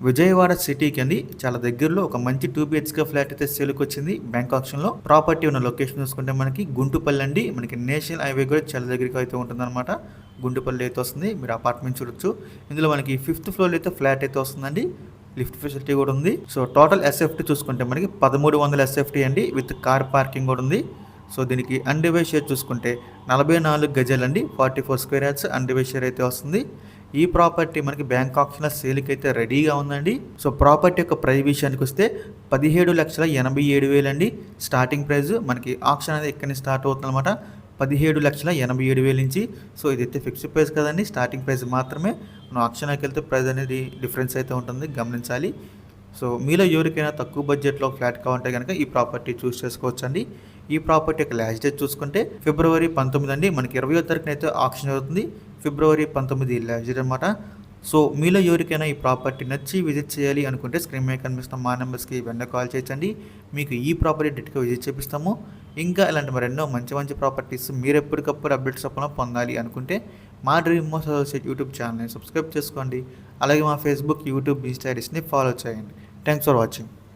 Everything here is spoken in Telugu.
విజయవాడ సిటీకి అండి చాలా దగ్గరలో ఒక మంచి 2 బిహెచ్కే ఫ్లాట్ అయితే సేల్కి వచ్చింది బ్యాంక్ ఆప్షన్లో. ప్రాపర్టీ ఉన్న లొకేషన్ చూసుకుంటే మనకి గుంటుపల్లి అండి. మనకి నేషనల్ హైవే కూడా చాలా దగ్గరికి అయితే ఉంటుందన్నమాట. గుంటుపల్లి అయితే వస్తుంది. మీరు అపార్ట్మెంట్ చూడొచ్చు. ఇందులో మనకి 5th ఫ్లోర్ అయితే ఫ్లాట్ అయితే వస్తుందండి. లిఫ్ట్ ఫెసిలిటీ కూడా ఉంది. సో టోటల్ ఎస్ఎఫ్టీ చూసుకుంటే మనకి 1300 ఎస్ఎఫ్టీ అండి, విత్ కార్ పార్కింగ్ కూడా ఉంది. సో దీనికి అన్డివైడ్ షేర్ చూసుకుంటే 44 గజాలండి, 44 స్క్వేర్ యార్డ్స్ అన్డివైడ్ షేర్ అయితే వస్తుంది. ఈ ప్రాపర్టీ మనకి బ్యాంక్ ఆప్షన్ సేల్కి అయితే రెడీగా ఉందండి. సో ప్రాపర్టీ యొక్క ప్రైస్ విషయానికి వస్తే 17,87,000 అండి స్టార్టింగ్ ప్రైస్. మనకి ఆప్షన్ అనేది ఎక్కడి నుంచి స్టార్ట్ అవుతుంది అనమాట, 17,87,000 నుంచి. సో ఇదైతే ఫిక్స్డ్ ప్రైస్ కదండి, స్టార్టింగ్ ప్రైస్ మాత్రమే. మనం ఆప్షన్కి వెళ్తే ప్రైస్ అనేది డిఫరెన్స్ అయితే ఉంటుంది, గమనించాలి. సో మీలో ఎవరికైనా తక్కువ బడ్జెట్లో ఫ్లాట్ కావాలంటే కనుక ఈ ప్రాపర్టీ చూస్ చేసుకోవచ్చండి. ఈ ప్రాపర్టీ యొక్క లాస్ట్ డేట్ చూసుకుంటే ఫిబ్రవరి 19 అండి. మనకి 20వ తారీఖున అయితే ఆప్షన్ అవుతుంది. ఫిబ్రవరి 19 లాస్ట్ డేట్ అనమాట. సో మీలో ఎవరికైనా ఈ ప్రాపర్టీ నచ్చి విజిట్ చేయాలి అనుకుంటే స్క్రీన్ మీద కనిపిస్తున్న మా నెంబర్స్కి వెంటనే కాల్ చేయొచ్చండి. మీకు ఈ ప్రాపర్టీ డైరెక్ట్గా విజిట్ చేపిస్తాము. ఇంకా ఇలాంటి మరెన్నో మంచి మంచి ప్రాపర్టీస్ మీరు ఎప్పటికప్పుడు అప్డేట్స్ అప్పుడు పొందాలి అనుకుంటే మా డ్రీమ్ హౌస్ అసోసియేట్ యూట్యూబ్ ఛానల్ని సబ్స్క్రైబ్ చేసుకోండి. అలాగే మా ఫేస్బుక్, యూట్యూబ్, ఇన్స్టా ఐడీస్ని ఫాలో చేయండి. Thanks for watching.